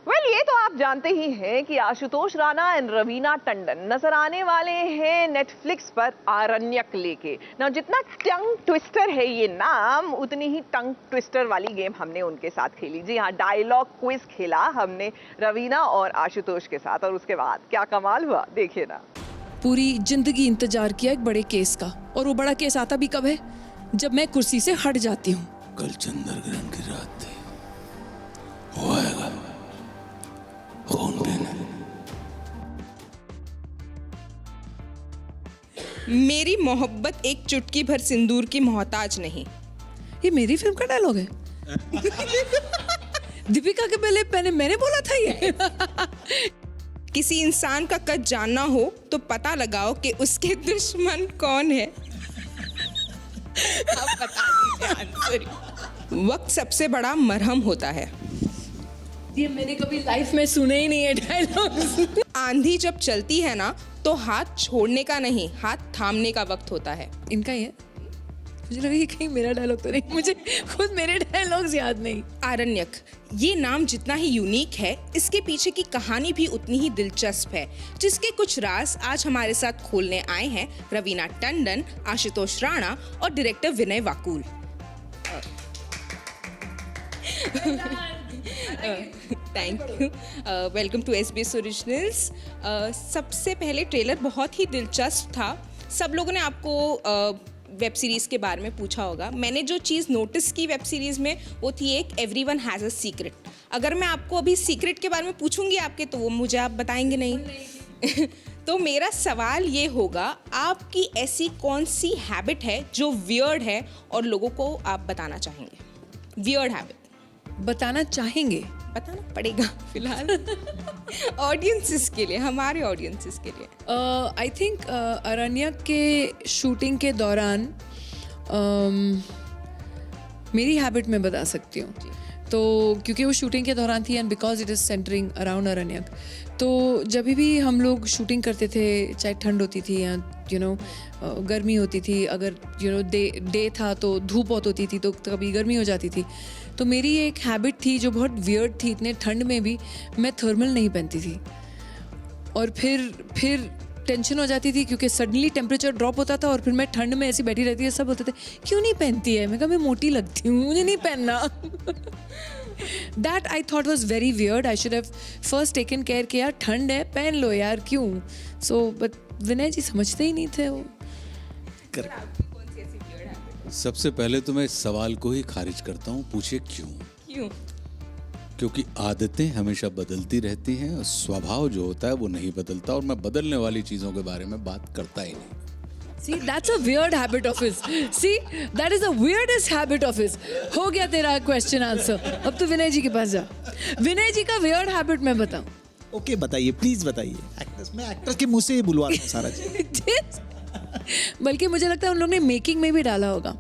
ये तो आप जानते ही हैं कि आशुतोष राणा एंड रवीना टंडन नजर आने वाले हैं नेटफ्लिक्स पर आरण्यक लेके ना। जितना टंग ट्विस्टर है ये नाम, उतनी ही टंग ट्विस्टर वाली गेम हमने उनके साथ खेली। जी हाँ, डायलॉग क्विज खेला हमने रवीना और आशुतोष के साथ, और उसके बाद क्या कमाल हुआ देखिए ना। पूरी जिंदगी इंतजार किया एक बड़े केस का, और वो बड़ा केस आता भी कब है? जब मैं कुर्सी से हट जाती हूँ। कल चंद्रग्रहण की रात थी, वो आएगा खून पीने। मेरी मोहब्बत एक चुटकी भर सिंदूर की मोहताज नहीं। ये मेरी फिल्म का डायलॉग है। दीपिका के पहले मैंने बोला था ये। किसी इंसान का कद जानना हो तो पता लगाओ कि उसके दुश्मन कौन है। अब बता दीजिए आंसर। वक्त सबसे बड़ा मरहम होता है। ये मैंने कभी लाइफ में सुने ही नहीं है डायलॉग। आंधी जब चलती है ना तो हाथ छोड़ने का नहीं, हाथ थामने का वक्त होता है। इनका ही है। मुझे लगा ये कहीं मेरा डायलॉग तो नहीं, मुझे खुद मेरे डायलॉग्स याद नहीं। आरण्यक, ये नाम जितना ही यूनिक है, इसके पीछे की कहानी भी उतनी ही दिलचस्प है, जिसके कुछ राज आज हमारे साथ खोलने आए हैं रवीना टंडन, आशुतोष राणा और director Vinay Vakul. Thank you. Welcome to SBS originals. सबसे पहले ट्रेलर बहुत ही दिलचस्प था। सब लोगों ने आपको वेब सीरीज़ के बारे में पूछा होगा। मैंने जो चीज़ नोटिस की वेब सीरीज़ में वो थी एक एवरीवन हैज़ अ सीक्रेट। अगर मैं आपको अभी सीक्रेट के बारे में पूछूंगी आपके, तो वो मुझे आप बताएंगे नहीं। तो मेरा सवाल ये होगा, आपकी ऐसी कौन सी हैबिट है जो वियर्ड है और लोगों को आप बताना चाहेंगे? वियर्ड हैबिट बताना चाहेंगे? बताना पड़ेगा फिलहाल ऑडियंसेस के लिए, हमारे ऑडियंसेस के लिए। आई थिंक अरण्यक के शूटिंग के दौरान मेरी हैबिट मैं बता सकती हूँ। तो क्योंकि वो शूटिंग के दौरान थी and because it is centering around Aranyak, तो जब भी हम लोग शूटिंग करते थे, चाहे ठंड होती थी या गर्मी होती थी, अगर डे था तो धूप बहुत होती थी, तो कभी गर्मी हो जाती थी, तो मेरी एक हैबिट थी जो बहुत वियर्ड थी। इतने ठंड में भी मैं थर्मल नहीं पहनती थी, और फिर टेंशन हो जाती थी क्योंकि सडनली टेम्परेचर ड्रॉप होता था और फिर मैं ठंड में ऐसी बैठी रहती है। सब बोलते थे क्यों नहीं पहनती है? मैं कहा मैं मोटी लगती हूँ, मुझे नहीं पहनना। That I thought was very weird. I should have first taken care कि यार ठंड है, पहन लो यार, क्यों? सो बट विनय जी समझते ही नहीं थे वो। सबसे पहले तो मैं इस सवाल को ही खारिज करता हूँ। पूछिए क्यों? क्योंकि आदतें हमेशा बदलती रहती हैं और स्वभाव जो होता है वो नहीं बदलता, और मैं बदलने वाली चीज़ों के बारे में बात करता ही नहीं। See, that's a weird habit of his. See, that is the weirdest habit of his. हो गया तेरा क्वेश्चन आंसर। अब तो विनय जी के पास जा। विनय जी का weird habit मैं बताऊं? ओके, बताइए, प्लीज बताइए। एक्टर्स, मैं एक्टर के मुंह से ही बुलवा रहा हूं सारा चीज। बल्कि मुझे लगता है उन लोगों ने मेकिंग में भी डाला होगा।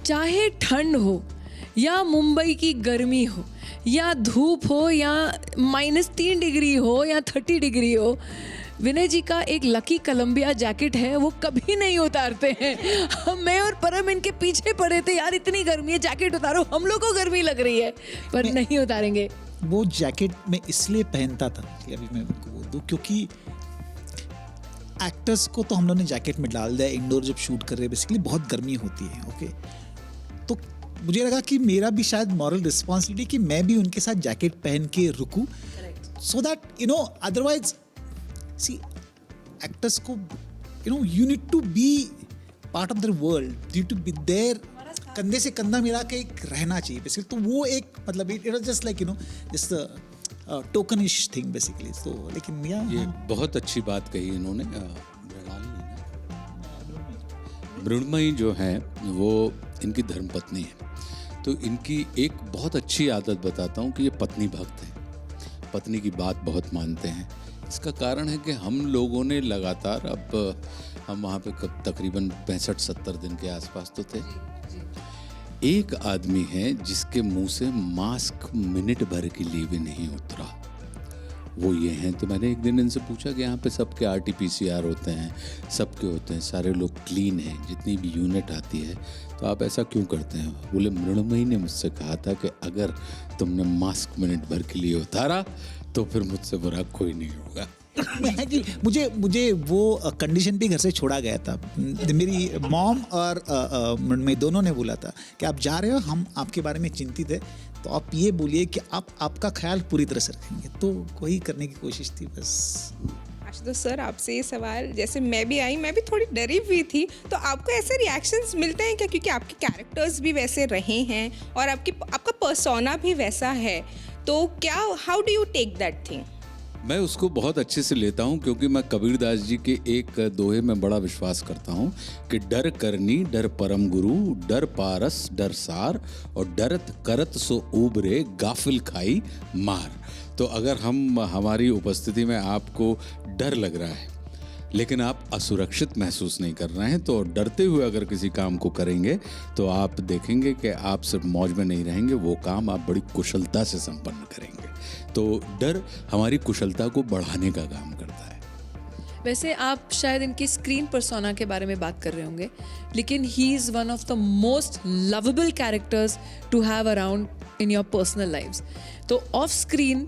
चाहे ठंड हो या मुंबई की गर्मी हो या धूप हो या -3 डिग्री हो या 30 डिग्री हो, विनय जी का एक लकी कोलंबिया जैकेट है, वो कभी नहीं उतारते हैं। मैं और परम इनके पीछे पड़े थे, यार इतनी गर्मी है, जैकेट उतारो, हम लोग को गर्मी लग रही है, पर नहीं उतारेंगे। वो जैकेट मैं इसलिए पहनता था, अभी मैं उनको बोल दूं, क्योंकि एक्टर्स को तो हम लोगों ने जैकेट में डाल दिया। इंडोर जब शूट कर रहे हैं बेसिकली बहुत गर्मी होती है, ओके, तो मुझे लगा कि मेरा भी शायद मॉरल रिस्पॉन्सिबिलिटी कि मैं भी उनके साथ जैकेट पहन के रुकूं, so that otherwise see actors को you need to be part of their world, you need to be there, कंधे से कंधा मिला के एक रहना चाहिए बेसिकली। तो वो एक मतलब it was just like just tokenish thing basically. तो लेकिन ये बहुत अच्छी बात कही इन्होंने। मृण्मयी जो है वो इनकी धर्मपत्नी है, तो इनकी एक बहुत अच्छी आदत बताता हूँ कि ये पत्नी भक्त हैं, पत्नी की बात बहुत मानते हैं। इसका कारण है कि हम लोगों ने लगातार, अब हम वहाँ पे तकरीबन 65-70 दिन के आसपास तो थे। एक आदमी है जिसके मुंह से मास्क मिनट भर के लिए भी नहीं उतरा, वो ये हैं। तो मैंने एक दिन इनसे पूछा कि यहाँ पे सबके RT-PCR होते हैं, सबके होते हैं, सारे लोग क्लीन हैं, जितनी भी यूनिट आती है, तो आप ऐसा क्यों करते हैं? बोले मृणमयी ने मुझसे कहा था कि अगर तुमने मास्क मिनट भर के लिए उतारा तो फिर मुझसे बुरा कोई नहीं होगा। कि मुझे वो कंडीशन पे घर से छोड़ा गया था। मेरी मॉम और मृणमयी दोनों ने बोला था कि आप जा रहे हो, हम आपके बारे में चिंतित है, तो आप ये बोलिए कि आपका ख्याल पूरी तरह से रखेंगे। तो वही करने की कोशिश थी बस। आशुतोष सर, आपसे ये सवाल, जैसे मैं भी आई, मैं भी थोड़ी डरी हुई थी, तो आपको ऐसे रिएक्शंस मिलते हैं क्या? क्योंकि आपके कैरेक्टर्स भी वैसे रहे हैं और आपका पर्सोना भी वैसा है, तो क्या, how do you take that thing? मैं उसको बहुत अच्छे से लेता हूँ, क्योंकि मैं कबीरदास जी के एक दोहे में बड़ा विश्वास करता हूँ कि डर करनी डर परम गुरु, डर पारस डर सार, और डरत करत सो उबरे गाफिल खाई मार। तो अगर हमारी उपस्थिति में आपको डर लग रहा है लेकिन आप असुरक्षित महसूस नहीं कर रहे हैं, तो डरते हुए अगर किसी काम को करेंगे तो आप देखेंगे कि आप सिर्फ मौज में नहीं रहेंगे, वो काम आप बड़ी कुशलता से संपन्न करेंगे। तो डर हमारी कुशलता को बढ़ाने का काम करता है। वैसे आप शायद इनकी स्क्रीन पर्सोना के बारे में बात कर रहे होंगे, लेकिन he is one of the most lovable characters to have around in your personal lives. तो off screen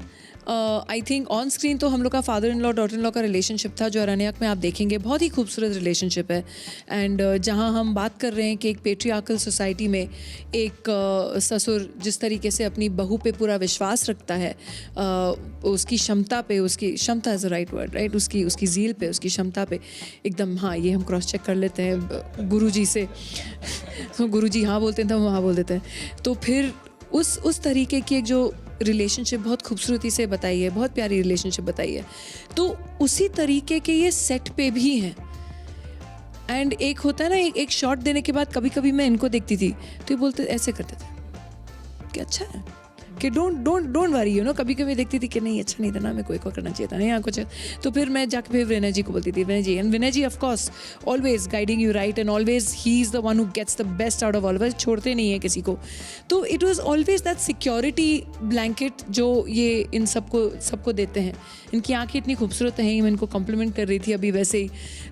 I think, on screen तो हम लोग का father in law daughter in law का रिलेशनशिप था, जो अरण्यक में आप देखेंगे बहुत ही खूबसूरत रिलेशनशिप है। एंड जहाँ हम बात कर रहे हैं कि एक पेट्रियार्कल सोसाइटी में एक ससुर जिस तरीके से अपनी बहू पे पूरा विश्वास रखता है, उसकी क्षमता पे, उसकी क्षमता is the right word, right, उसकी ज़ील पे, उसकी क्षमता पे एकदम, हाँ ये हम क्रॉस चेक कर लेते हैं गुरुजी से तो गुरुजी हाँ बोलते हैं तो हम हाँ बोल देते हैं। तो फिर उस तरीके की एक जो रिलेशनशिप बहुत खूबसूरती से बताई है, बहुत प्यारी रिलेशनशिप बताई है, तो उसी तरीके के ये सेट पे भी हैं। एंड एक होता है ना, एक शॉट देने के बाद कभी कभी मैं इनको देखती थी तो ये बोलते ऐसे करते थे कि अच्छा है, कि डोंट वरी, यू नो। कभी कभी देखती थी कि नहीं अच्छा नहीं था ना, मैं कोई को करना चाहिए था, नहीं यहाँ कुछ। तो फिर मैं जाके फिर विनय जी को बोलती थी, Vinay ji, and Vinay ji of course always guiding you right, and always he is the one who gets the best out of all of us, छोड़ते नहीं है किसी को। तो it was always that security blanket जो ये इन सबको देते हैं। इनकी आंखें इतनी खूबसूरत हैं, मैं इनको कॉम्प्लीमेंट कर रही थी अभी वैसे ही।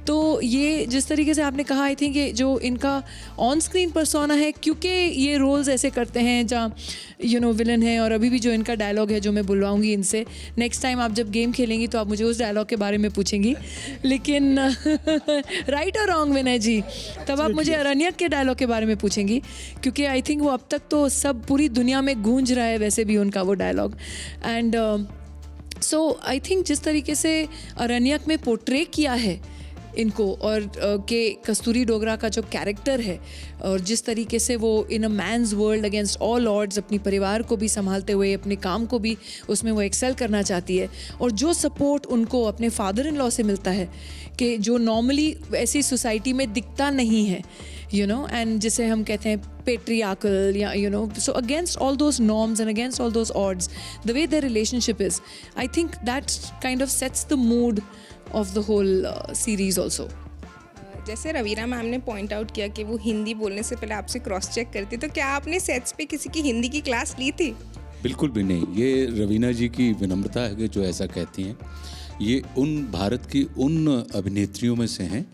तो ये जिस तरीके से आपने कहा, आई थिंक ये जो इनका ऑन स्क्रीन पर्सोना है, क्योंकि ये रोल्स ऐसे करते हैं जहाँ यू नो विलन है, और अभी भी जो इनका डायलॉग है जो मैं बुलवाऊंगी इनसे, नेक्स्ट टाइम आप जब गेम खेलेंगी तो आप मुझे उस डायलॉग के बारे में पूछेंगी, लेकिन राइट और रॉन्ग विनय जी, तब आप मुझे अरण्यक के डायलॉग के बारे में पूछेंगी, क्योंकि आई थिंक वो अब तक तो सब पूरी दुनिया में गूंज रहा है वैसे भी उनका वो dialogue. And so I think जिस तरीके से अरण्यक में पोर्ट्रे किया है इनको, और के कस्तूरी डोगरा का जो कैरेक्टर है, और जिस तरीके से वो in a man's world against all odds अपनी परिवार को भी संभालते हुए अपने काम को भी उसमें वो एक्सेल करना चाहती है, और जो सपोर्ट उनको अपने फादर इन लॉ से मिलता है कि जो नॉर्मली ऐसी सोसाइटी में दिखता नहीं है, you know, and जिसे हम कहते हैं patriarchal, या you know, so against all those norms and against all those odds, the way their relationship is, I think that kind of sets the mood of the whole series also. जैसे Raveena ma'am ने point out किया कि वो हिंदी बोलने से पहले आपसे cross check करती, तो क्या आपने सेट्स पे किसी की हिंदी की क्लास ली थी? बिल्कुल भी नहीं। ये रवीना जी की विनम्रता है कि जो ऐसा कहती हैं। ये भारत की उन अभिनेत्रियों में से हैं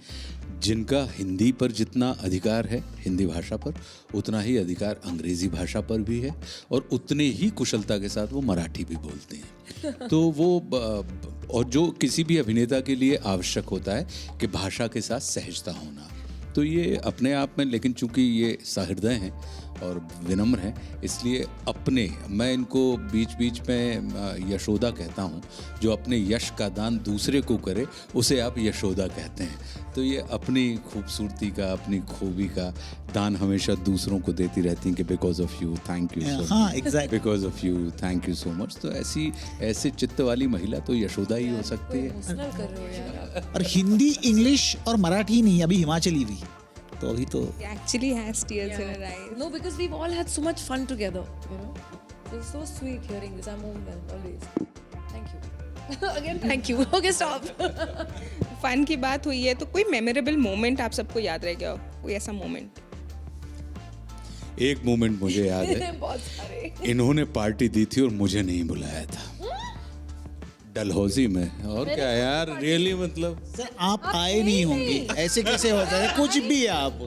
जिनका हिंदी पर जितना अधिकार है, हिंदी भाषा पर, उतना ही अधिकार अंग्रेज़ी भाषा पर भी है, और उतने ही कुशलता के साथ वो मराठी भी बोलते हैं। तो वो और जो किसी भी अभिनेता के लिए आवश्यक होता है कि भाषा के साथ सहजता होना, तो ये अपने आप में, लेकिन चूंकि ये सहृदय हैं और विनम्र हैं, इसलिए मैं इनको बीच बीच में यशोदा कहता हूँ। जो अपने यश का दान दूसरे को करे उसे आप यशोदा कहते हैं। तो ये अपनी खूबसूरती का, अपनी खूबी का दान हमेशा दूसरों को देती रहती हैं कि because of you, thank you so much, because of you, thank you so much. तो ऐसे चित्त वाली महिला तो यशोदा ही हो सकती है। और हिंदी, इंग्लिश और मराठी नहीं, अभी हिमाचली भी, तो अभी तो Actually has tears in her eyes. No, because we've all had so much fun together, you know. So it's so sweet hearing this. I'm overwhelmed always. Thank you. Again, thank you. Okay, stop. Fun की बात हुई है, तो कोई memorable moment आप सबको याद रह गया हो? कोई ऐसा मोमेंट? एक मोमेंट मुझे याद है। बहुत सारे। इन्होंने पार्टी दी थी और मुझे नहीं बुलाया था। डलहौजी में। और क्या यार, रियली मतलब सर आप आए नहीं होंगे, ऐसे कैसे होता है, कुछ भी आप।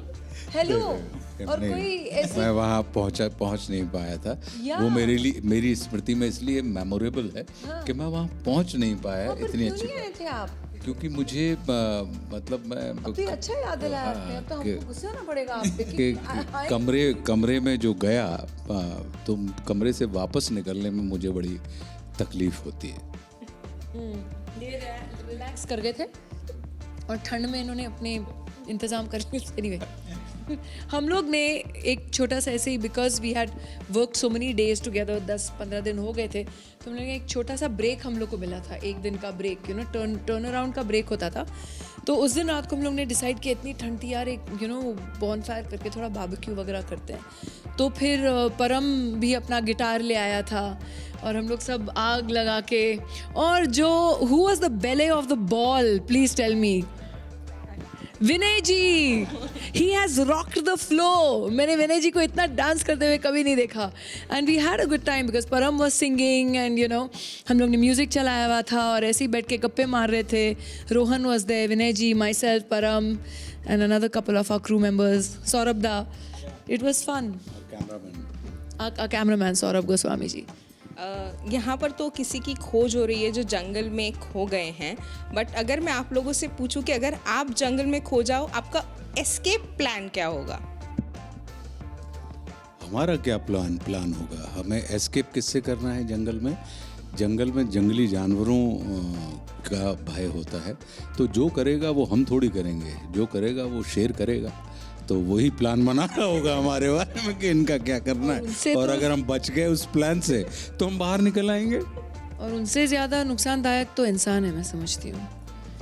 हेलो, और नहीं, कोई ऐसे मैं वहाँ पहुँच नहीं पाया था। या। वो मेरे लिए, मेरी स्मृति में इसलिए मेमोरेबल है कि मैं वहाँ पहुँच नहीं पाया। फिर इतनी क्यों अच्छी नहीं आए थे आप? क्योंकि मुझे मतलब मैं अब तो ये अच्छा याद दिलाया आपने, अब तो कि- हमको गुस्सा ना पड़ेगा आप पे कि कि कमरे में जो गया, तो कमरे से वापस निकलने में मुझे बड़ी तकलीफ होती है। रिलैक्स कर गए थे और ठंड में इन्होंने अपने इंतजाम कर लिए। एनीवे, हम लोग ने एक छोटा सा ऐसे ही, because we had work so many days together, 10-15 दिन हो गए थे, तो हम लोग एक छोटा सा ब्रेक हम लोग को मिला था, एक दिन का break, you know turn around का ब्रेक होता था। तो उस दिन रात को हम लोग ने डिसाइड किया इतनी ठंड थी यार, एक यू नो बॉन फायर करके थोड़ा बारबेक्यू वगैरह करते हैं। तो फिर परम भी अपना गिटार ले आया था और हम लोग सब आग लगा के, और जो who was the belle of the ball, please tell me. Vinay ji, he has rocked the flow. मैंने विनय जी को इतना डांस करते हुए कभी नहीं देखा। And we had a good time because Param was singing and you know हम लोग ने म्यूजिक चलाया हुआ था और ऐसे ही बैठ के गप्पे मार रहे थे। Rohan was there, Vinay ji, myself, Param and another couple of our crew members, Saurabh da. It was fun. Cameraman Saurabh Goswami ji. यहाँ पर तो किसी की खोज हो रही है जो जंगल में खो गए हैं, बट अगर मैं आप लोगों से पूछूं कि अगर आप जंगल में खो जाओ, आपका एस्केप प्लान क्या होगा? हमारा क्या प्लान होगा? हमें एस्केप किससे करना है जंगल में? जंगल में जंगली जानवरों का भय होता है, तो जो करेगा वो हम थोड़ी करेंगे, जो करेगा वो शेर करेगा। तो वही प्लान बनाना होगा हमारे बारे में कि इनका क्या करना है, और अगर हम बच गए उस प्लान से तो हम बाहर निकल आएंगे। और उनसे ज़्यादा नुकसानदायक तो इंसान है, मैं समझती हूँ।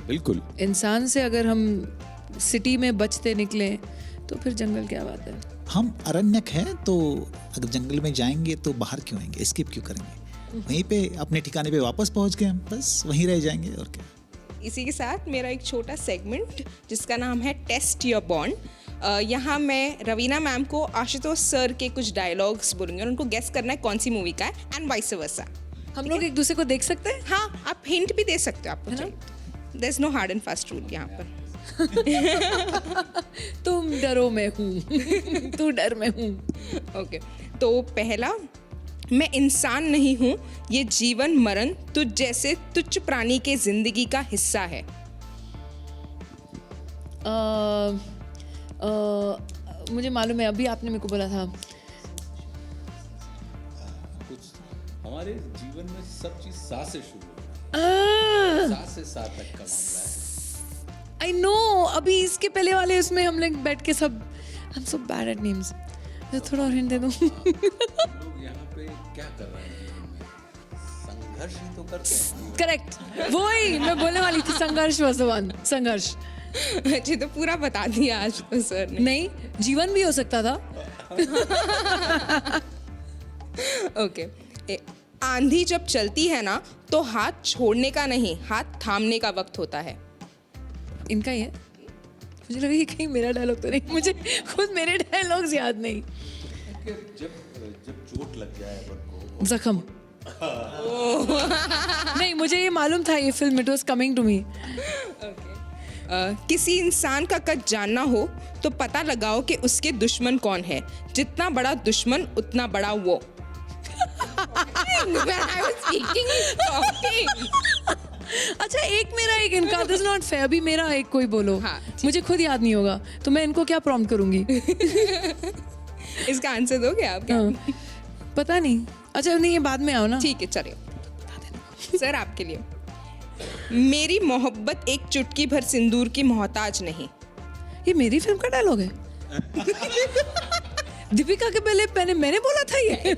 बिल्कुल। इंसान से अगर हम सिटी में बचते निकले तो फिर जंगल क्या बात है। हम अरण्यक हैं, तो अगर जंगल में जाएंगे तो बाहर क्यों आएंगे, एस्केप क्यों करेंगे? वहीं पे अपने ठिकाने पे वापस पहुंच गए हम, बस वहीं रह जाएंगे और क्या। इसी के साथ मेरा एक छोटा सेगमेंट जिसका नाम है टेस्ट योर बॉन्ड। यहाँ मैं रवीना मैम को आशुतोष सर के कुछ डायलॉग्स बोलूँगी और उनको गेस करना है कौन सी मूवी का है, एंड वाइस वर्सा। हम लोग एक दूसरे को देख सकते हैं। हाँ, आप हिंट भी दे सकते हो, आपको there is no hard and fast rule यहाँ पर। तुम डरो मैं हूँ तू डर मैं हूँ। ओके, तो पहला, मैं इंसान नहीं हूँ, ये जीवन मरण तुझ जैसे तुच्छ प्राणी के जिंदगी का हिस्सा है। मुझे मालूम है, अभी आपने मेरे को बोला था। कुछ हमारे जीवन में सब चीज सांस से शुरू होती है, सांस से सांस तक का मामला है। आई नो, अभी इसके पहले वाले उसमें हम लोग बैठ के सब, I am so bad at names, थोड़ा और हिंट दे दो। लोग यहाँ पे क्या कर रहे हैं जीवन में? संघर्ष ही तो करते हैं। करेक्ट, वही मैं बोलने वाली थी, संघर्ष was the one, संघर्ष। अच्छा, तो पूरा बता दिया आज तो सर ने। नहीं, जीवन भी हो सकता था। ओके, आंधी जब चलती है ना तो हाथ छोड़ने का नहीं, हाथ थामने का वक्त होता है। इनका ही है। मुझे लगा ये कहीं मेरा डायलॉग तो नहीं, मुझे खुद मेरे डायलॉग्स याद नहीं। जब चोट लग जाए अपन को, जख्म। नहीं, मुझे ये मालूम था ये film, it was coming to me. किसी इंसान का कद जानना हो तो पता लगाओ कि उसके दुश्मन कौन है। जितना बड़ा दुश्मन उतना बड़ा वो। अच्छा, एक मेरा एक इनका, दिस नॉट फेयर। अभी मेरा एक कोई बोलो। हाँ, मुझे खुद याद नहीं होगा तो मैं इनको क्या प्रॉम्प्ट करूंगी? इसका आंसर दोगे आप क्या? हाँ, पता नहीं। अच्छा नहीं, ये बाद में आओ ना। ठीक है, चलिए सर आपके लिए। मेरी मोहब्बत एक चुटकी भर सिंदूर की मोहताज नहीं। ये मेरी फिल्म का डायलॉग है। दीपिका के पहले मैंने बोला था ये।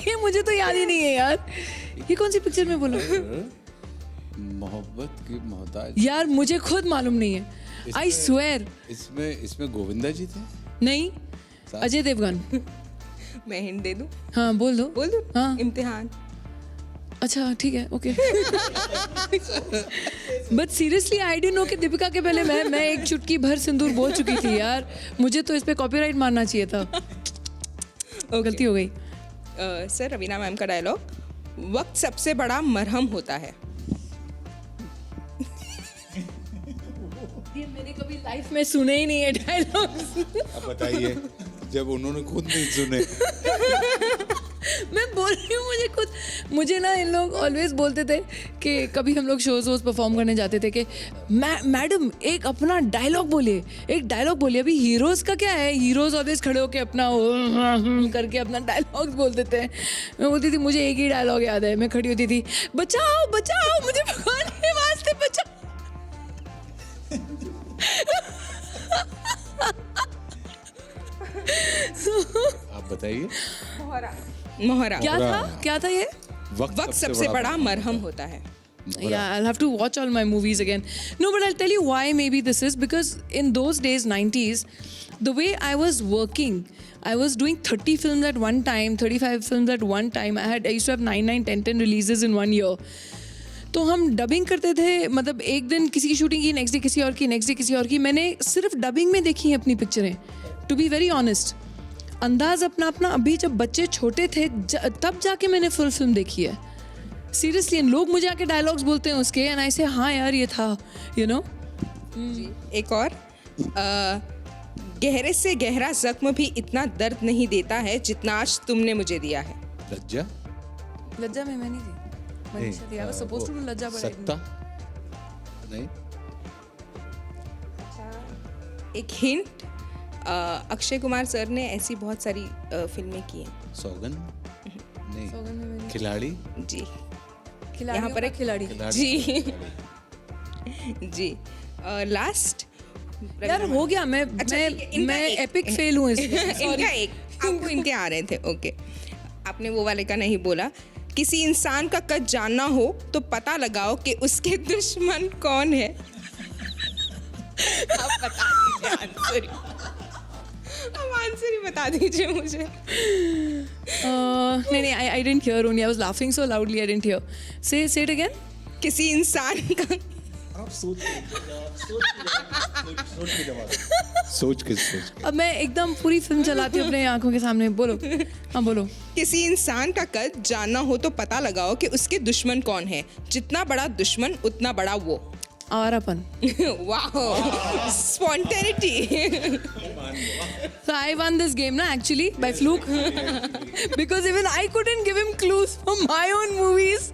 ये मुझे तो याद ही नहीं है यार। ये कौन सी पिक्चर में बोला? मोहब्बत की मोहताज। यार मुझे खुद मालूम नहीं है। I swear. इसमें गोविंदा जी थे? नहीं, अजय देवगन। मैं हिंट दे दूं? हाँ बोल दो। बोल दूं? हाँ। इम्तिहान। अच्छा ठीक है, okay. But seriously I didn't know कि दीपिका के पहले मैं एक चुटकी भर सिंदूर बोल चुकी थी यार। मुझे तो इस पे कॉपीराइट मारना चाहिए था। गलती हो गई। सर, रवीना मैम का डायलॉग। वक्त सबसे बड़ा मरहम होता है। ये मैंने कभी लाइफ में सुने ही नहीं है डायलॉग्स। अब बताइए, जब उन्होंने खुद नहीं सुने। मैं बोल रही हूँ मुझे ना इन लोग ऑलवेज बोलते थे कि कभी हम लोग शोज परफॉर्म करने जाते थे कि मैडम एक अपना डायलॉग बोलिए, एक डायलॉग बोलिए। अभी हीरोज का क्या है, हीरोज ऑलवेज खड़े होके अपना करके अपना डायलॉग बोल देते हैं। मैं बोलती थी मुझे एक ही डायलॉग याद है, मैं खड़ी होती थी, बचाओ बचाओ मुझे भगवान के वास्ते बचाओ। आप बताइए। मोहरा। क्या था ये? वक्त सबसे बड़ा मरहम होता है। Yeah, I'll have to watch all my movies again. No, but I'll tell you why maybe this is because in those days, 90s, the way I was working, I was doing 30 films at one time, 35 films at one time. I used to have 9, 10 releases in 1 year. तो हम dubbing करते थे, मतलब एक दिन किसी की shooting की, नेक्स्ट डे किसी और की, नेक्स्ट डे किसी और की। मैंने सिर्फ डबिंग में देखी हैं अपनी पिक्चरें, टू बी वेरी ऑनेस्ट। अंदाज अपना अपना अभी जब बच्चे छोटे थे तब जाके मैंने फुल फिल्म देखी है, सीरियसली। लोग मुझे आके डायलॉग्स बोलते हैं उसके, एंड आई से हाँ यार ये था, यू नो। एक और, गहरे से गहरा जख्म भी इतना दर्द नहीं देता है जितना आज तुमने मुझे दिया है। लज्जा में मैं नहीं थी, मनीषा थी। I was supposed to do लज्जा, but I didn't. सत्ता नहीं। एक हिंट, अक्षय कुमार सर ने ऐसी बहुत सारी फिल्में की हैं। सौगन नहीं। सौगन में मैंने खिलाड़ी। जी, खिलाड़ी, यहाँ पर एक खिलाड़ी। जी जी। लास्ट यार हो गया, मैं एपिक फेल हूँ इसमें। इनका एक आपको इनके आ रहे थे। ओके, आपने वो वाले का नहीं बोला। किसी इंसान का कद जानना हो तो पता लगाओ कि उसके दुश्मन कौन है। आप बता दीजिए आंसर। अब आंसर ही बता दीजिए मुझे। नहीं, I didn't hear only. I was laughing so loudly I didn't hear. Say it again. किसी इंसान का सोच के अब मैं एकदम पूरी फिल्म चलाती हूँ अपने आंखों के सामने। बोलो, हाँ बोलो। किसी इंसान का कद जानना हो तो पता लगाओ कि उसके दुश्मन कौन है। जितना बड़ा दुश्मन उतना बड़ा वो। आवारापन। वाह, spontaneity. So I won this game ना actually by fluke because even I couldn't give him clues from my own movies.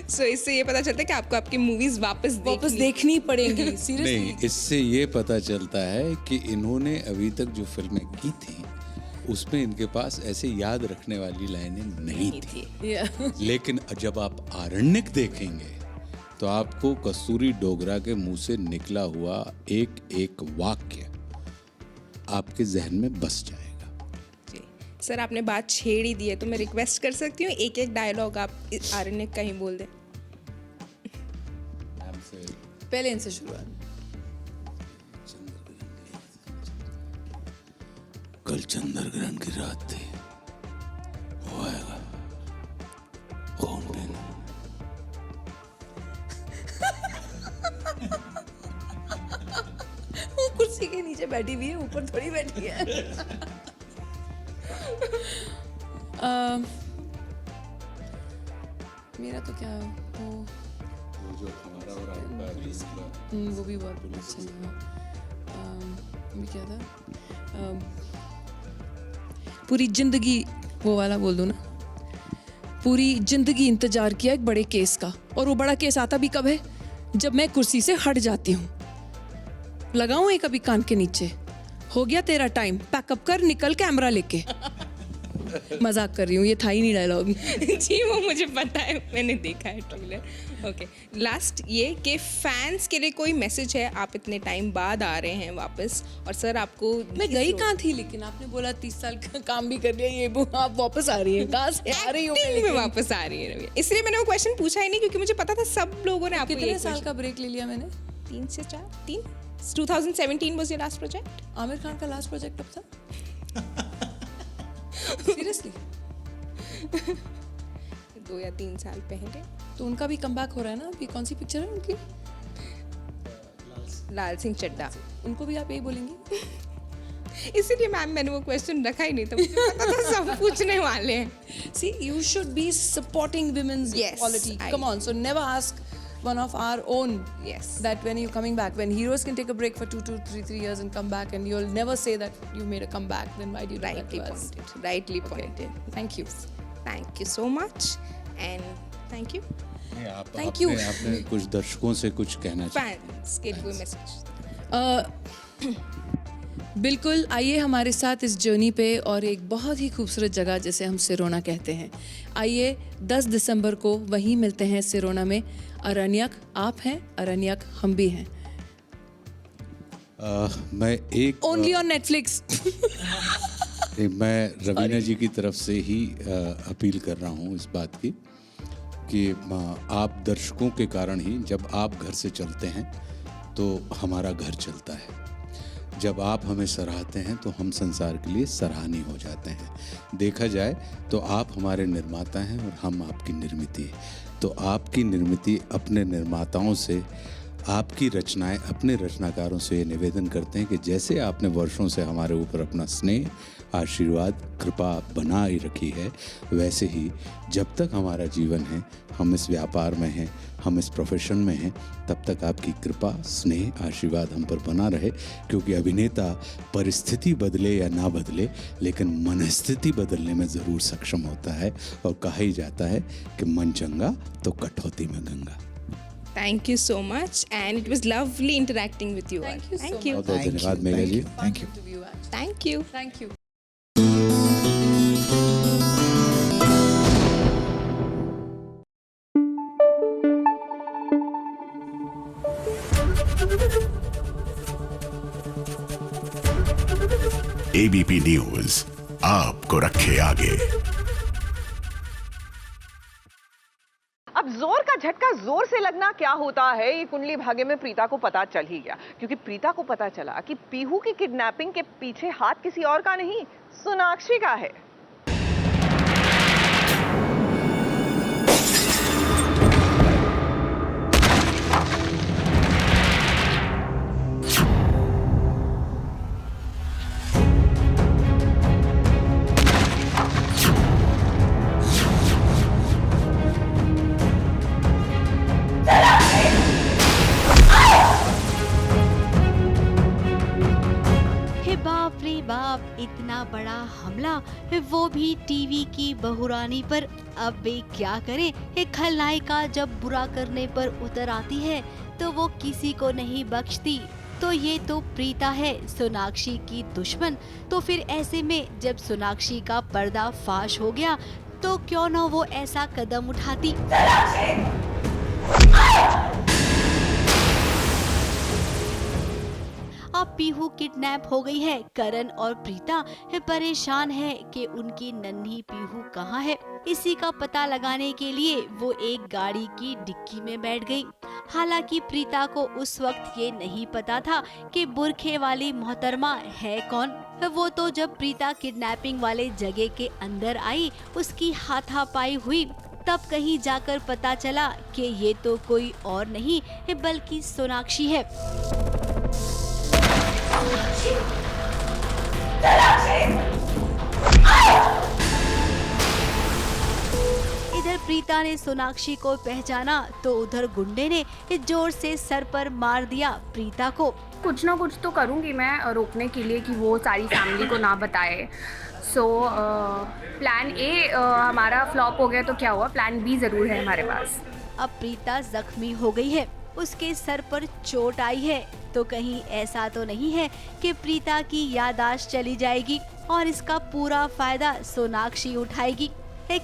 So इससे ये पता चलता है कि आपको आपकी मूवीज वापस देखनी पड़ेंगी। Seriously. नहीं, इससे ये पता चलता है कि इन्होंने अभी तक जो फिल्में की थी उसमें इनके पास ऐसे याद रखने वाली लाइनें नहीं थी। Yeah. लेकिन जब आप आरण्यक देखेंगे तो आपको कस्तूरी डोगरा के मुंह से निकला हुआ एक एक वाक्य आपके जहन में बस जाएगा। जी सर, आपने बात छेड़ ही दी है तो मैं रिक्वेस्ट कर सकती हूँ एक एक डायलॉग आप आरण्यक का ही बोल दें। पहले इनसे शुरुआत। कल चंद्र ग्रहण की रात थी, वो आएगा कौन देना। वो कुर्सी के नीचे बैठी हुई है, ऊपर थोड़ी बैठी है। मेरा तो क्या वो जो हमारा और आपका वो भी बहुत अच्छा लगा। भी क्या था, पूरी जिंदगी वो वाला बोल दूं ना, पूरी जिंदगी इंतजार किया एक बड़े केस का, और वो बड़ा केस आता भी कब है, जब मैं कुर्सी से हट जाती हूँ। लगाऊं एक अभी कान के नीचे, हो गया तेरा टाइम, पैकअप कर निकल कैमरा लेके। मजाक कर रही हूँ, ये था ही नहीं डायलॉग। जी वो मुझे पता है, मैंने देखा है ट्रेलर। ओके, लास्ट ये कि फैंस के लिए कोई मैसेज है, आप इतने टाइम बाद आ रहे हैं वापस, और सर आपको मैं गई कहाँ थी, लेकिन आपने बोला 30 साल का काम भी कर लिया, ये वो आप वापस आ रही हैं, कहाँ से आ रही हो? एक्टिंग में वापस आ रही है, इसलिए मैंने वो क्वेश्चन पूछा ही नहीं, क्योंकि मुझे पता था सब लोगों ने आपको। कितने साल का ब्रेक ले लिया मैंने? 3 से 4 2017 was your last project? Aamir Khan का लास्ट प्रोजेक्ट कब था? सीरियसली 2 या 3 साल पहले। तो उनका भी कमबैक हो रहा है ना अभी। कौन सी पिक्चर है उनकी? लाल सिंह चड्ढा। उनको भी आप यही बोलेंगी? इसीलिए मैम मैंने वो क्वेश्चन रखा ही नहीं था, मुझे पता था सब पूछने वाले हैं. See, you should be supporting women's Yes, equality. I- Come on, so never ask one of our own Yes. that when you're coming back, when heroes can take a break for 2 to 3 years and come back, and you'll never say that you made a comeback, then why do you do that Rightly to us? pointed. Rightly pointed. Thank you. Thank you so much and thank you. Thank you. आपने कुछ दर्शकों से कुछ कहना चाहिए. Fans के कोई message. बिल्कुल, आइए हमारे साथ इस जर्नी पे और एक बहुत ही खूबसूरत जगह जिसे हम सिरोना कहते हैं. आइए 10 दिसंबर को वहीं मिलते हैं सिरोना में. अरण्यक आप हैं, अरण्यक हम भी हैं. मैं एक ओनली ऑन नेटफ्लिक्स. मैं रवीना जी की तरफ से ही अपील कर रहा हूँ इस बात की कि आप दर्शकों के कारण ही जब आप घर से चलते हैं तो हमारा घर चलता है. जब आप हमें सराहते हैं तो हम संसार के लिए सराहनीय हो जाते हैं. देखा जाए तो आप हमारे निर्माता हैं और हम आपकी निर्मिति. तो आपकी निर्मिति अपने निर्माताओं से, आपकी रचनाएं अपने रचनाकारों से ये निवेदन करते हैं कि जैसे आपने वर्षों से हमारे ऊपर अपना स्नेह, आशीर्वाद, कृपा बनाए रखी है, वैसे ही जब तक हमारा जीवन है, हम इस व्यापार में हैं, हम इस प्रोफेशन में हैं, तब तक आपकी कृपा, स्नेह, आशीर्वाद हम पर बना रहे. क्योंकि अभिनेता परिस्थिति बदले या ना बदले, लेकिन मनस्थिति बदलने में ज़रूर सक्षम होता है. और कहा ही जाता है कि मन चंगा तो कठौती में Ganga. Thank you so much and it was lovely interacting with you all. Thank you so Thank you. बहुत बहुत धन्यवाद मेघा जी. Thank you. To view actually. Thank you. Thank you. ABP news आपको रखे आगे. अब जोर का झटका जोर से लगना क्या होता है, ये कुंडली भाग्य में प्रीता को पता चल ही गया. क्योंकि प्रीता को पता चला कि पीहू की किडनैपिंग के पीछे हाथ किसी और का नहीं, सोनाक्षी का है. बाप, इतना बड़ा हमला, वो भी टीवी की बहुरानी पर. अब वे क्या करें? एक खलनायिका जब बुरा करने पर उतर आती है तो वो किसी को नहीं बख्शती. तो ये तो प्रीता है, सोनाक्षी की दुश्मन. तो फिर ऐसे में जब सोनाक्षी का पर्दा फाश हो गया तो क्यों न वो ऐसा कदम उठाती. अब पीहू किडनैप हो गई है. करण और प्रीता परेशान है कि उनकी नन्ही पीहू कहाँ है. इसी का पता लगाने के लिए वो एक गाड़ी की डिक्की में बैठ गई. हालांकि प्रीता को उस वक्त ये नहीं पता था कि बुरखे वाली मोहतरमा है कौन. वो तो जब प्रीता किडनैपिंग वाले जगह के अंदर आई, उसकी हाथापाई हुई, तब कहीं जाकर पता चला कि ये तो कोई और नहीं बल्कि सोनाक्षी है. इधर प्रीता ने सोनाक्षी को पहचाना तो उधर गुंडे ने जोर से सर पर मार दिया प्रीता को. कुछ ना कुछ तो करूँगी मैं रोकने के लिए कि वो सारी फैमिली को ना बताए. सो प्लान ए हमारा फ्लॉप हो गया तो क्या हुआ, प्लान बी ज़रूर है हमारे पास. अब प्रीता जख्मी हो गई है, उसके सर पर चोट आई है. तो कहीं ऐसा तो नहीं है कि प्रीता की याददाश्त चली जाएगी और इसका पूरा फायदा सोनाक्षी उठाएगी.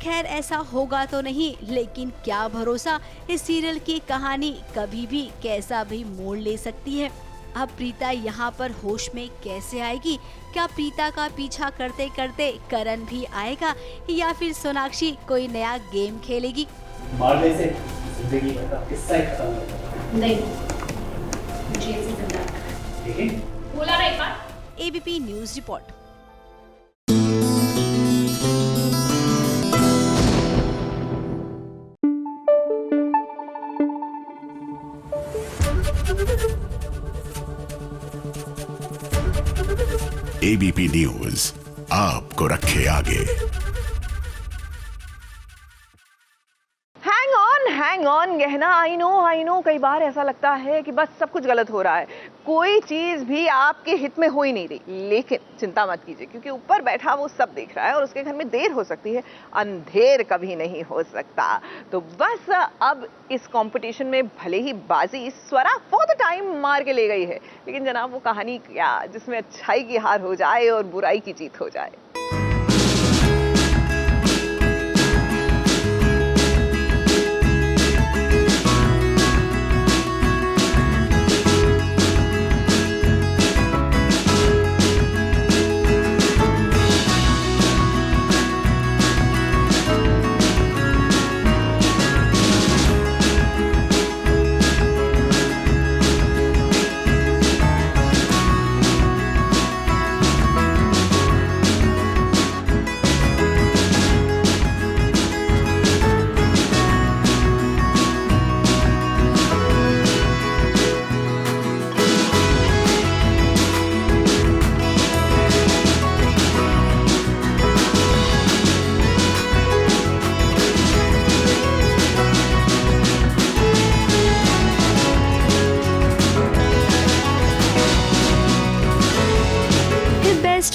खैर ऐसा होगा तो नहीं, लेकिन क्या भरोसा, इस सीरियल की कहानी कभी भी कैसा भी मोड़ ले सकती है. अब प्रीता यहाँ पर होश में कैसे आएगी? क्या प्रीता का पीछा करते करते करण भी आएगा या फिर सोनाक्षी कोई नया गेम खेलेगी? मारने से जिंदगी का किस्सा ही खत्म हो जाता नहीं, मुझे ऐसे जिंदा रखना है. है. ठीक है. बोला ना एक बार. ABP news report. ABP news आपको रखे आगे। हैंग ऑन गहना, आई नो कई बार ऐसा लगता है कि बस सब कुछ गलत हो रहा है, कोई चीज भी आपके हित में हो ही नहीं रही। लेकिन चिंता मत कीजिए, क्योंकि ऊपर बैठा वो सब देख रहा है और उसके घर में देर हो सकती है, अंधेर कभी नहीं हो सकता। तो बस अब इस कंपटीशन में भले ही बाजी स्वरा फॉर द टाइम मार के ले गई है, लेकिन जनाब वो कहानी क्या जिसमें अच्छाई की हार हो जाए और बुराई की जीत हो जाए।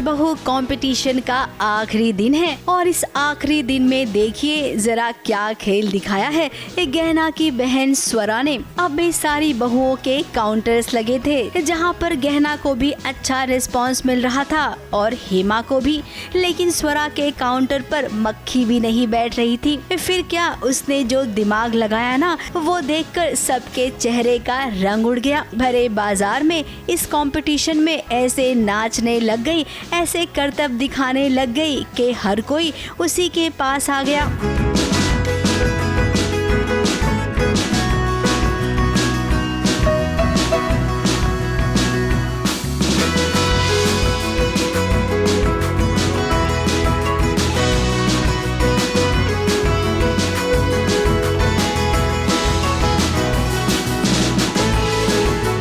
बहू कंपटीशन का आखिरी दिन है और इस आखिरी दिन में देखिए जरा क्या खेल दिखाया है गहना की बहन स्वरा ने। अब भी सारी बहुओं के काउंटर्स लगे थे, जहां पर गहना को भी अच्छा रिस्पांस मिल रहा था और हेमा को भी, लेकिन स्वरा के काउंटर पर मक्खी भी नहीं बैठ रही थी। फिर क्या, उसने जो दिमाग लगाया ना, वो देखकर सबके चेहरे का रंग उड़ गया। भरे बाजार में इस कंपटीशन में ऐसे नाचने लग गई, ऐसे करतब दिखाने लग गई कि हर कोई उसी के पास आ गया।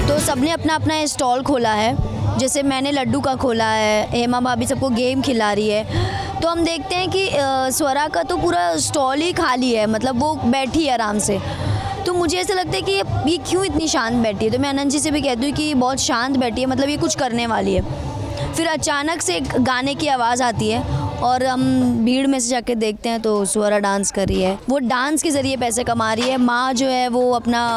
तो सबने अपना अपना स्टॉल खोला है, जैसे मैंने लड्डू का खोला है, हेमा भाभी सबको गेम खिला रही है। तो हम देखते हैं कि स्वरा का तो पूरा स्टॉल ही खाली है, मतलब वो बैठी है आराम से। तो मुझे ऐसा लगता है कि ये क्यों इतनी शांत बैठी है। तो मैं अनंत जी से भी कहती हूँ कि ये बहुत शांत बैठी है, मतलब ये कुछ करने वाली है। फिर अचानक से एक गाने की आवाज़ आती है और हम भीड़ में से जाके देखते हैं तो स्वरा डांस कर रही है। वो डांस के ज़रिए पैसे कमा रही है। माँ जो है वो अपना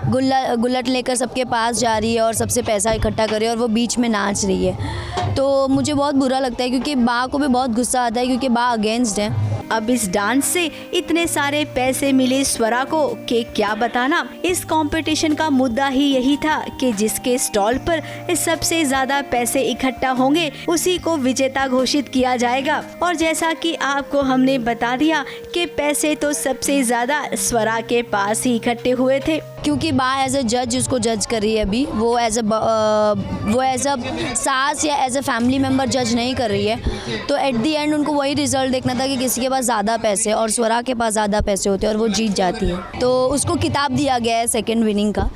गुल्लट लेकर सबके पास जा रही है और सबसे पैसा इकट्ठा कर रही है और वो बीच में नाच रही है। तो मुझे बहुत बुरा लगता है, क्योंकि माँ को भी बहुत गुस्सा आता है, क्योंकि माँ अगेंस्ट है। अब इस डांस से इतने सारे पैसे मिले स्वरा को कि क्या बताना। इस कंपटीशन का मुद्दा ही यही था कि जिसके स्टॉल पर सबसे ज्यादा पैसे इकट्ठा होंगे उसी को विजेता घोषित किया जाएगा। और जैसा कि आपको हमने बता दिया कि पैसे तो सबसे ज्यादा स्वरा के पास ही इकट्ठे हुए थे, क्योंकि माँ एज अ जज उसको जज कर रही है अभी। वो एज अ सास या एज अ फैमिली मेम्बर जज नहीं कर रही है। तो एट दी एंड उनको वही रिजल्ट देखना था कि किसी के पास ज़्यादा पैसे और स्वरा के पास ज़्यादा पैसे होते हैं और वो जीत जाती है। तो उसको किताब दिया गया है सेकंड विनिंग का,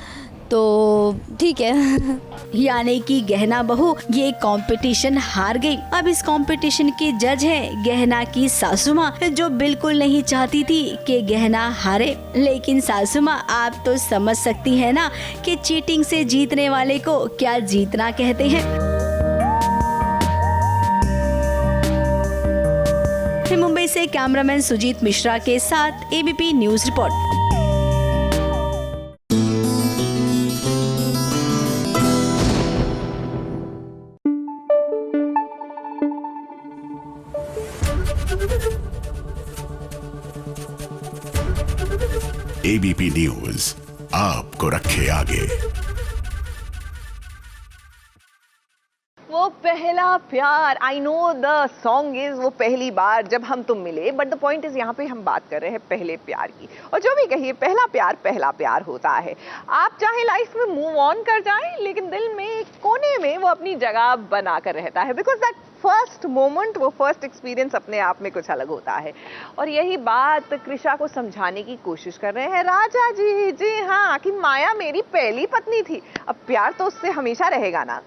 तो ठीक है। यानी कि गहना बहू ये कंपटीशन हार गई। अब इस कंपटीशन की जज है गहना की सासू माँ, जो बिल्कुल नहीं चाहती थी कि गहना हारे। लेकिन सासू माँ, आप तो समझ सकती है ना कि चीटिंग से जीतने वाले को क्या जीतना कहते हैं। मुंबई से कैमरामैन सुजीत मिश्रा के साथ ABP news report. ABP news आपको रखे आगे। वो पहला प्यार, I know the song is वो पहली बार जब हम तुम मिले, बट द पॉइंट इज यहाँ पे हम बात कर रहे हैं पहले प्यार की। और जो भी कहिए, पहला प्यार होता है। आप चाहे लाइफ में मूव ऑन कर जाएं, लेकिन दिल में एक कोने में वो अपनी जगह बना कर रहता है, बिकॉज दैट फर्स्ट मोमेंट, वो फर्स्ट एक्सपीरियंस अपने आप में कुछ अलग होता है। और यही बात कृषा को समझाने की कोशिश कर रहे हैं राजा जी। जी हाँ, कि माया मेरी पहली पत्नी थी, अब प्यार तो उससे हमेशा रहेगा ना।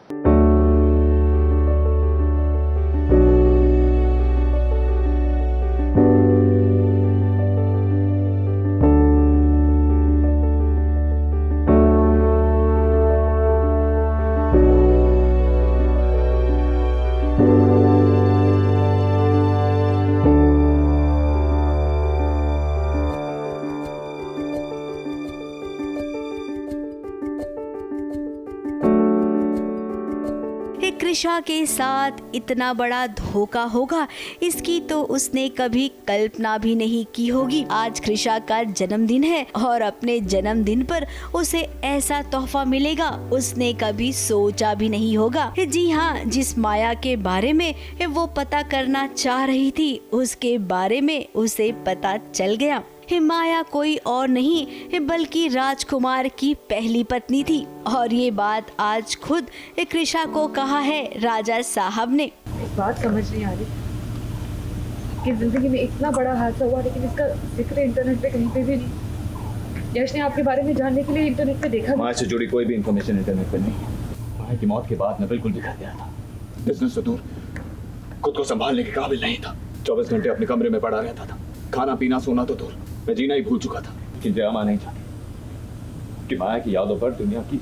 कृषा के साथ इतना बड़ा धोखा होगा, इसकी तो उसने कभी कल्पना भी नहीं की होगी। आज कृषा का जन्मदिन है और अपने जन्मदिन पर उसे ऐसा तोहफा मिलेगा, उसने कभी सोचा भी नहीं होगा। जी हाँ, जिस माया के बारे में वो पता करना चाह रही थी, उसके बारे में उसे पता चल गया। माया कोई और नहीं बल्कि राजकुमार की पहली पत्नी थी और ये बात आज खुद कृषा को कहा है राजा साहब ने। एक बात समझ नहीं आ रही कि जिंदगी में इतना बड़ा हादसा हुआ लेकिन इसका जिक्र इंटरनेट पे कहीं पे भी नहीं। यश ने आपके बारे में जानने के लिए इंटरनेट पे देखा। माया से जुड़ी कोई भी इंफॉर्मेशन इंटरनेट पे नहीं है। माया की मौत के बाद मैं बिल्कुल बिखर गया था, बिजनेस से दूर, खुद को संभालने के काबिल नहीं था। 24 घंटे अपने कमरे में पड़ा रहता था, खाना पीना सोना तो दूर, मैं जीना ही भूल चुका था। लेकिन जया मां नहीं चाहती कि माया की यादों पर दुनिया की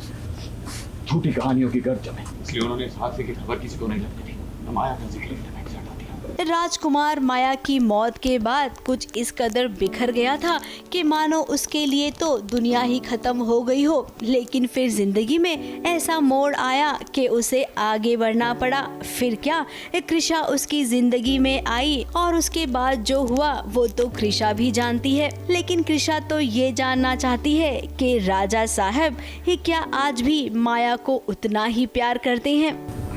झूठी कहानियों की गर्द जमे, इसलिए उन्होंने इस हादसे की खबर किसी को नहीं लगने दी। माया का जिक्र इंटरनेट से हटा दिया। राजकुमार माया की मौत के बाद कुछ इस कदर बिखर गया था कि मानो उसके लिए तो दुनिया ही खत्म हो गई हो। लेकिन फिर जिंदगी में ऐसा मोड़ आया कि उसे आगे बढ़ना पड़ा। फिर क्या, कृषा उसकी जिंदगी में आई और उसके बाद जो हुआ वो तो कृषा भी जानती है। लेकिन कृषा तो ये जानना चाहती है कि राजा साहब ये क्या आज भी माया को उतना ही प्यार करते हैं।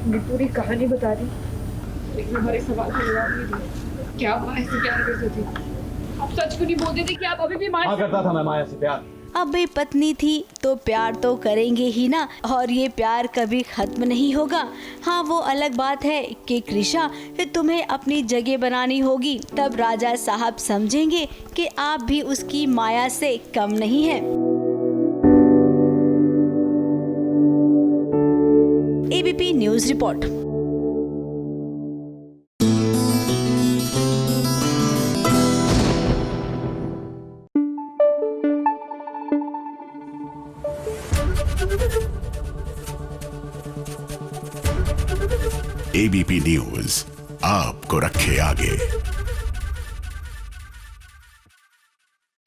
मैं पूरी कहानी बता दी लेकिन हमारे सवाल का जवाब नहीं दिया। क्या आप माया से प्यार करते थे? आप सच क्यों नहीं बोलते थे कि आप अभी भी माया से? करता था मैं माया से प्यार। अब वे पत्नी थी तो प्यार तो करेंगे ही ना, और ये प्यार कभी खत्म नहीं होगा। हाँ, वो अलग बात है कि कृषा तुम्हें अपनी जगह बनानी होगी, तब राजा साहब समझेंगे कि आप भी उसकी माया से कम नहीं है। ABP news report. ABP news आपको रखे आगे।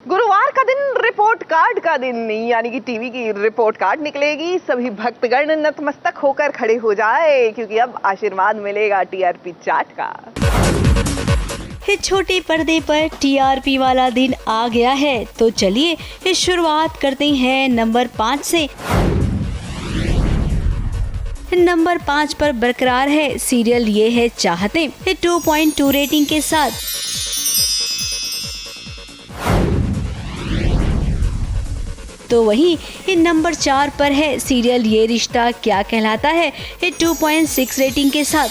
गुरुवार का दिन रिपोर्ट कार्ड का दिन, यानी कि टीवी की रिपोर्ट कार्ड निकलेगी। सभी भक्तगण नतमस्तक होकर खड़े हो जाए क्योंकि अब आशीर्वाद मिलेगा टीआरपी चार्ट का। छोटे पर्दे पर टीआरपी वाला दिन आ गया है, तो चलिए शुरुआत करते हैं नंबर 5 से। नंबर 5 पर बरकरार है सीरियल ये है चाहते, 2.2 रेटिंग के साथ। तो वहीं नंबर 4 पर है सीरियल ये रिश्ता क्या कहलाता है, 2.6 रेटिंग के साथ।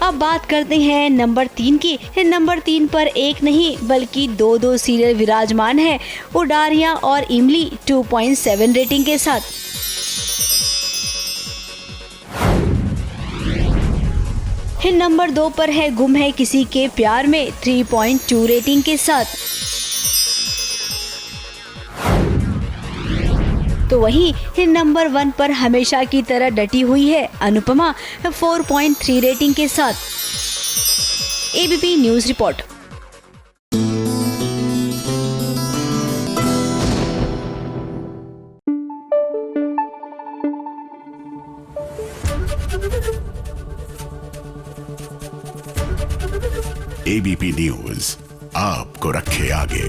अब बात करते हैं नंबर 3 की। नंबर 3 पर एक नहीं बल्कि दो सीरियल विराजमान है, उडारियां और इमली, 2.7 रेटिंग के साथ। नंबर 2 पर है गुम है किसी के प्यार में, 3.2 रेटिंग के साथ। तो वहीं नंबर 1 पर हमेशा की तरह डटी हुई है अनुपमा, 4.3 रेटिंग के साथ। ABP news report. ABP news आपको रखे आगे।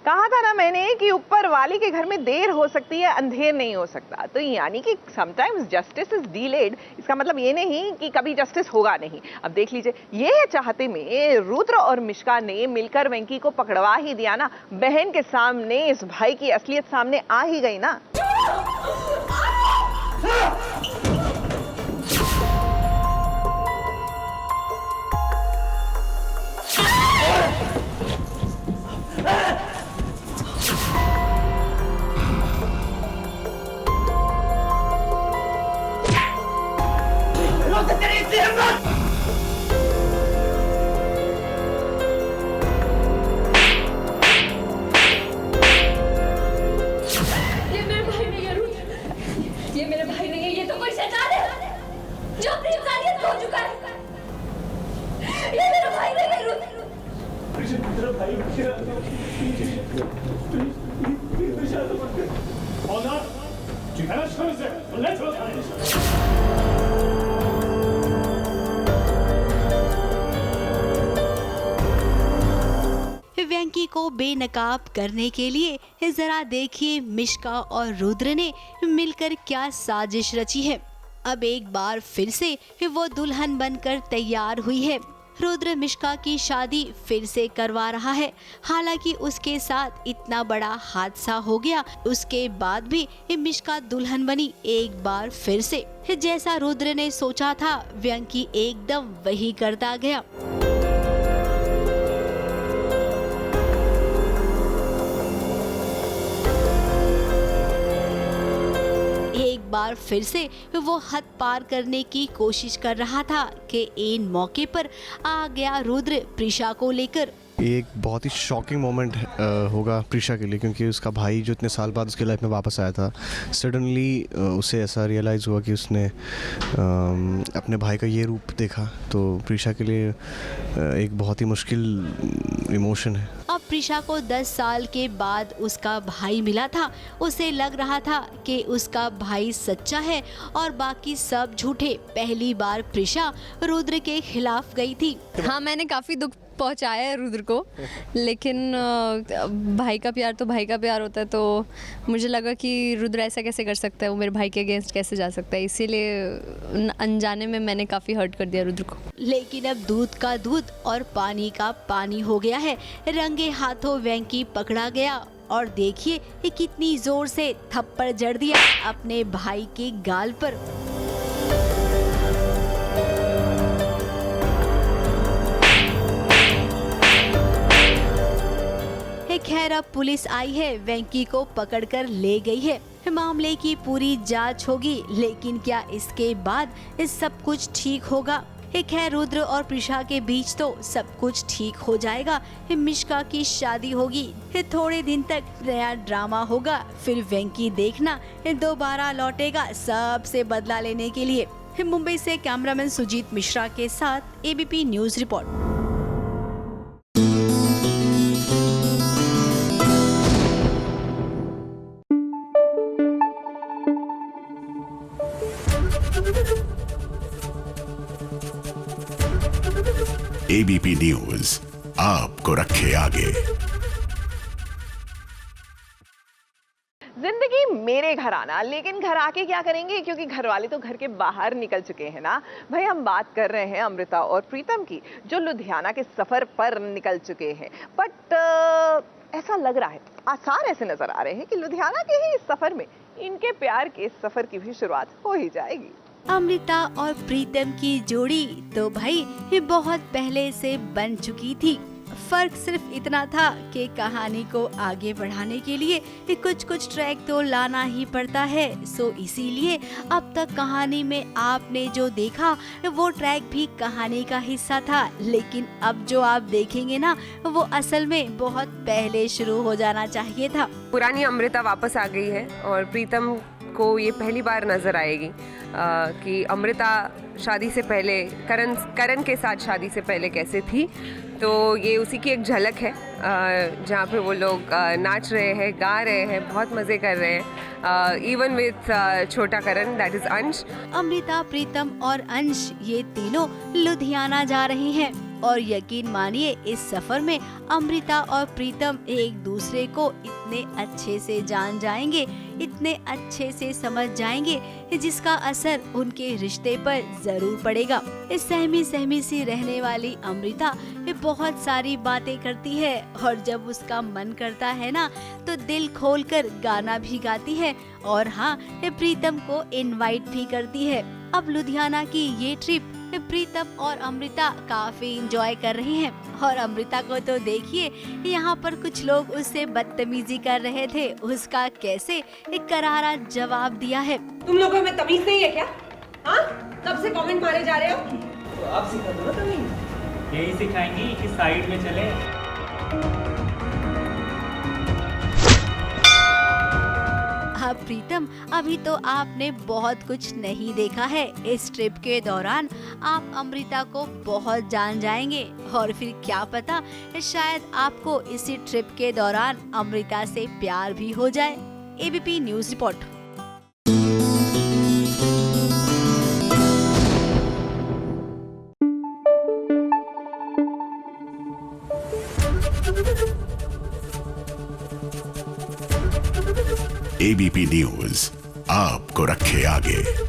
कहा था ना मैंने कि ऊपर वाली के घर में देर हो सकती है, अंधेर नहीं हो सकता। तो यानी कि समटाइम्स जस्टिस इज डिलेड, इसका मतलब ये नहीं कि कभी जस्टिस होगा नहीं। अब देख लीजिए, ये है चाहते में रुद्र और मिश्का ने मिलकर वेंकी को पकड़वा ही दिया ना। बहन के सामने इस भाई की असलियत सामने आ ही गई ना। ये मेरे भाई नहीं है, ये तो कोई शैतान है जो अपनी इंसानियत खो चुका है। ये मेरा भाई नहीं है। को बेनकाब करने के लिए जरा देखिए मिष्का और रुद्र ने मिलकर क्या साजिश रची है। अब एक बार फिर से वो दुल्हन बनकर तैयार हुई है। रुद्र मिष्का की शादी फिर से करवा रहा है। हालांकि उसके साथ इतना बड़ा हादसा हो गया, उसके बाद भी मिष्का दुल्हन बनी एक बार फिर से। जैसा रुद्र ने सोचा था व्यंकी एकदम वही करता गया। एक बार फिर से वो हद पार करने की कोशिश कर रहा था कि इन मौके पर आ गया रुद्र प्रीशा को लेकर। एक बहुत ही शॉकिंग मोमेंट होगा प्रीशा के लिए, क्योंकि उसका भाई जो इतने साल बाद उसके लाइफ में वापस आया था, सडनली उसे ऐसा रियलाइज़ हुआ कि उसने अपने भाई का ये रूप देखा। तो प्रीशा के लिए एक बहुत ही मुश्किल इमोशन है। अब प्रीशा को 10 साल के बाद उसका भाई मिला था। उसे लग रहा था कि उसका भाई सच्चा है और बाकी सब झूठे। पहली बार प्रीशा रुद्र के खिलाफ गई थी। हाँ, मैंने काफ़ी दुख पहुंचाया है रुद्र को, लेकिन भाई का प्यार तो भाई का प्यार होता है। तो मुझे लगा कि रुद्र ऐसा कैसे कर सकता है, वो मेरे भाई के अगेंस्ट कैसे जा सकता है, इसीलिए अनजाने में मैंने काफ़ी हर्ट कर दिया रुद्र को। लेकिन अब दूध का दूध और पानी का पानी हो गया है। रंगे हाथों वेंकी पकड़ा गया और देखिए ये कितनी जोर से थप्पड़ जड़ दिया अपने भाई के गाल पर। खैर अब पुलिस आई है, वेंकी को पकड़कर ले गई है। मामले की पूरी जांच होगी, लेकिन क्या इसके बाद सब कुछ ठीक होगा? खैर रुद्र और प्रीशा के बीच तो सब कुछ ठीक हो जाएगा। मिष्का की शादी होगी, थोड़े दिन तक नया ड्रामा होगा, फिर वेंकी देखना दोबारा लौटेगा सबसे बदला लेने के लिए। मुंबई से कैमरामैन सुजीत मिश्रा के साथ ABP news report. ABP news आपको रखे आगे। जिंदगी मेरे घर आना, लेकिन घर आके क्या करेंगे, क्योंकि घर वाले तो घर के बाहर निकल चुके हैं ना भाई। हम बात कर रहे हैं अमृता और प्रीतम की, जो लुधियाना के सफर पर निकल चुके हैं। बट ऐसा लग रहा है, आसार ऐसे नजर आ रहे हैं कि लुधियाना के ही इस सफर में इनके प्यार के सफर की भी शुरुआत हो ही जाएगी। अमृता और प्रीतम की जोड़ी तो भाई बहुत पहले से बन चुकी थी। फर्क सिर्फ इतना था कि कहानी को आगे बढ़ाने के लिए कुछ कुछ ट्रैक तो लाना ही पड़ता है। सो इसीलिए अब तक कहानी में आपने जो देखा वो ट्रैक भी कहानी का हिस्सा था, लेकिन अब जो आप देखेंगे ना वो असल में बहुत पहले शुरू हो जाना चाहिए था। पुरानी अमृता वापस आ गई है और प्रीतम को ये पहली बार नजर आएगी कि अमृता शादी से पहले करण के साथ शादी से पहले कैसे थी। तो ये उसी की एक झलक है जहाँ पे वो लोग नाच रहे हैं, गा रहे हैं, बहुत मज़े कर रहे हैं, इवन विथ छोटा करण, दैट इज अंश। अमृता, प्रीतम और अंश ये तीनों लुधियाना जा रहे हैं और यकीन मानिए इस सफर में अमृता और प्रीतम एक दूसरे को इतने अच्छे से जान जाएंगे, इतने अच्छे से समझ जाएंगे, जिसका असर उनके रिश्ते पर जरूर पड़ेगा। इस सहमी सहमी सी रहने वाली अमृता बहुत सारी बातें करती है और जब उसका मन करता है ना तो दिल खोलकर गाना भी गाती है और हाँ, प्रीतम को इनवाइट भी करती है। अब लुधियाना की ये ट्रिप प्रीतम और अमृता काफी एंजॉय कर रहे हैं और अमृता को तो देखिए यहाँ पर कुछ लोग उससे बदतमीजी कर रहे थे, उसका कैसे एक करारा जवाब दिया है। तुम लोगों में तमीज नहीं है क्या? हाँ, कब से कमेंट मारे जा रहे हो? तो आप सिखा दो ना तमीज। यही सिखाएंगी कि साइड में चले। हाँ प्रीतम, अभी तो आपने बहुत कुछ नहीं देखा है। इस ट्रिप के दौरान आप अमृता को बहुत जान जाएंगे और फिर क्या पता शायद आपको इसी ट्रिप के दौरान अमृता से प्यार भी हो जाए। ABP news report. ABP news आपको रखे आगे।